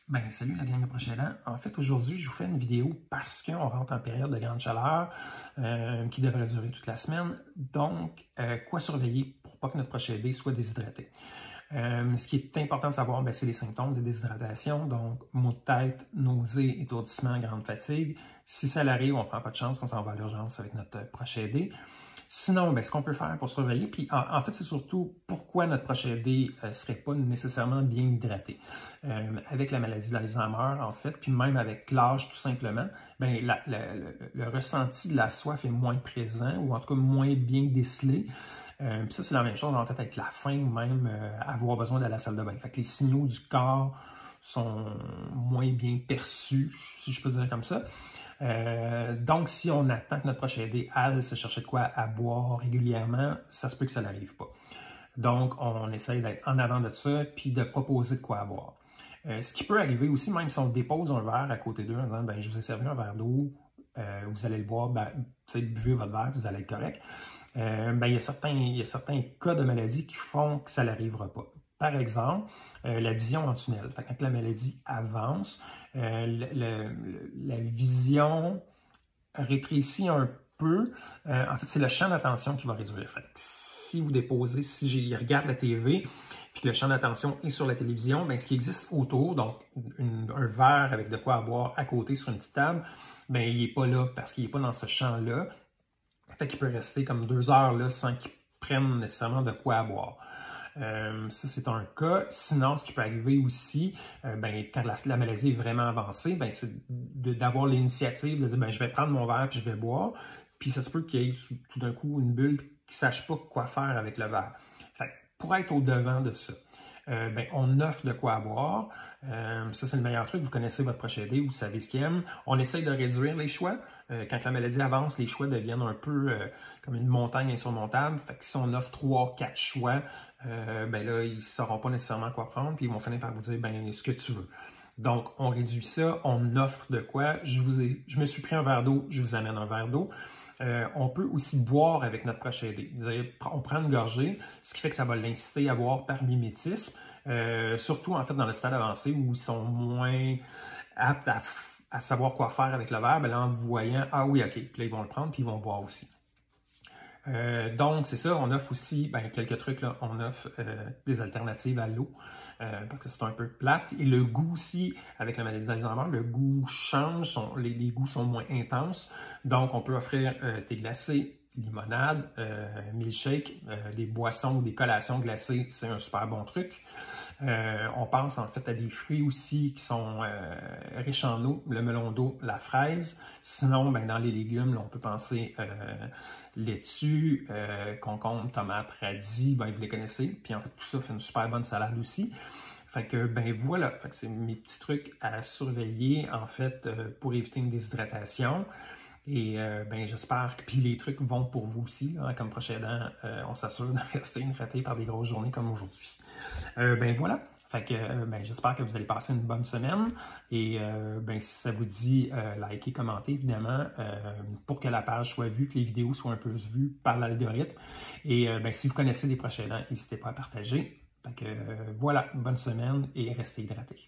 Ben, salut la gang de Prochain Dent. En fait, aujourd'hui, je vous fais une vidéo parce qu'on rentre en période de grande chaleur qui devrait durer toute la semaine. Donc, quoi surveiller pour pas que notre procédé soit déshydraté? Ce qui est important de savoir, c'est les symptômes de déshydratation, donc maux de tête, nausées, étourdissement, grande fatigue. Si ça l'arrive, on ne prend pas de chance, on s'en va à l'urgence avec notre procédé. Sinon, ce qu'on peut faire pour surveiller, puis en fait, c'est surtout pourquoi notre procédé ne serait pas nécessairement bien hydraté. Avec la maladie d'Alzheimer, en fait, puis même avec l'âge tout simplement, le ressenti de la soif est moins présent, ou en tout cas moins bien décelé. Puis ça, c'est la même chose en fait avec la faim, même avoir besoin d'aller à la salle de bain. Fait que les signaux du corps sont moins bien perçus, si je peux dire comme ça. Donc, si on attend que notre procédé aille se chercher de quoi à boire régulièrement, ça se peut que ça n'arrive pas. Donc, on essaye d'être en avant de ça, puis de proposer de quoi à boire. Ce qui peut arriver aussi, même si on dépose un verre à côté d'eux en disant, je vous ai servi un verre d'eau, vous allez le boire, buvez votre verre, vous allez être correct. Il y a certains cas de maladie qui font que ça n'arrivera pas. Par exemple, la vision en tunnel. Fait que quand la maladie avance, la vision rétrécit un peu. En fait, c'est le champ d'attention qui va réduire. Fait que si vous déposez, si je regarde la TV, puis que le champ d'attention est sur la télévision, ce qui existe autour, donc un verre avec de quoi à boire à côté sur une petite table, il n'est pas là parce qu'il n'est pas dans ce champ-là. Fait qu'il peut rester comme 2 heures là, sans qu'il prenne nécessairement de quoi à boire. Ça, c'est un cas. Sinon, ce qui peut arriver aussi, quand la maladie est vraiment avancée, c'est d'avoir l'initiative de dire je vais prendre mon verre puis je vais boire. Puis ça se peut qu'il y ait tout d'un coup une bulle qui ne sache pas quoi faire avec le verre. Fait que pour être au-devant de ça, on offre de quoi boire. Ça, c'est le meilleur truc. Vous connaissez votre procédé, vous savez ce qu'il aime. On essaye de réduire les choix. Quand la maladie avance, les choix deviennent un peu comme une montagne insurmontable. Fait que si on offre 3-4 choix, là, ils ne sauront pas nécessairement quoi prendre, puis ils vont finir par vous dire ce que tu veux. Donc, on réduit ça, on offre de quoi. Je me suis pris un verre d'eau, je vous amène un verre d'eau. On peut aussi boire avec notre procédé. On prend une gorgée, ce qui fait que ça va l'inciter à boire par mimétisme, surtout en fait dans le stade avancé où ils sont moins aptes à savoir quoi faire avec le verre. Là, en vous voyant, ah oui, OK, puis là, ils vont le prendre, puis ils vont boire aussi. Donc, c'est ça, on offre aussi quelques trucs, là. On offre des alternatives à l'eau, parce que c'est un peu plate. Et le goût aussi, avec la maladie d'Alzheimer, le goût change, les goûts sont moins intenses. Donc, on peut offrir thé glacé, limonade, milkshake, des boissons ou des collations glacées, c'est un super bon truc. On pense en fait à des fruits aussi qui sont riches en eau, le melon d'eau, la fraise. Sinon, dans les légumes, là, on peut penser laitue, concombre, tomate, radis, vous les connaissez. Puis en fait, tout ça fait une super bonne salade aussi. Fait que, voilà, c'est mes petits trucs à surveiller en fait pour éviter une déshydratation. Et j'espère que puis les trucs vont pour vous aussi. Là, comme Prochain Dent, on s'assure de rester hydraté par des grosses journées comme aujourd'hui. Voilà. Fait que j'espère que vous allez passer une bonne semaine. Et si ça vous dit, likez, commentez évidemment pour que la page soit vue, que les vidéos soient un peu vues par l'algorithme. Et si vous connaissez des Prochains Dents, n'hésitez pas à partager. Fait que voilà, bonne semaine et restez hydratés.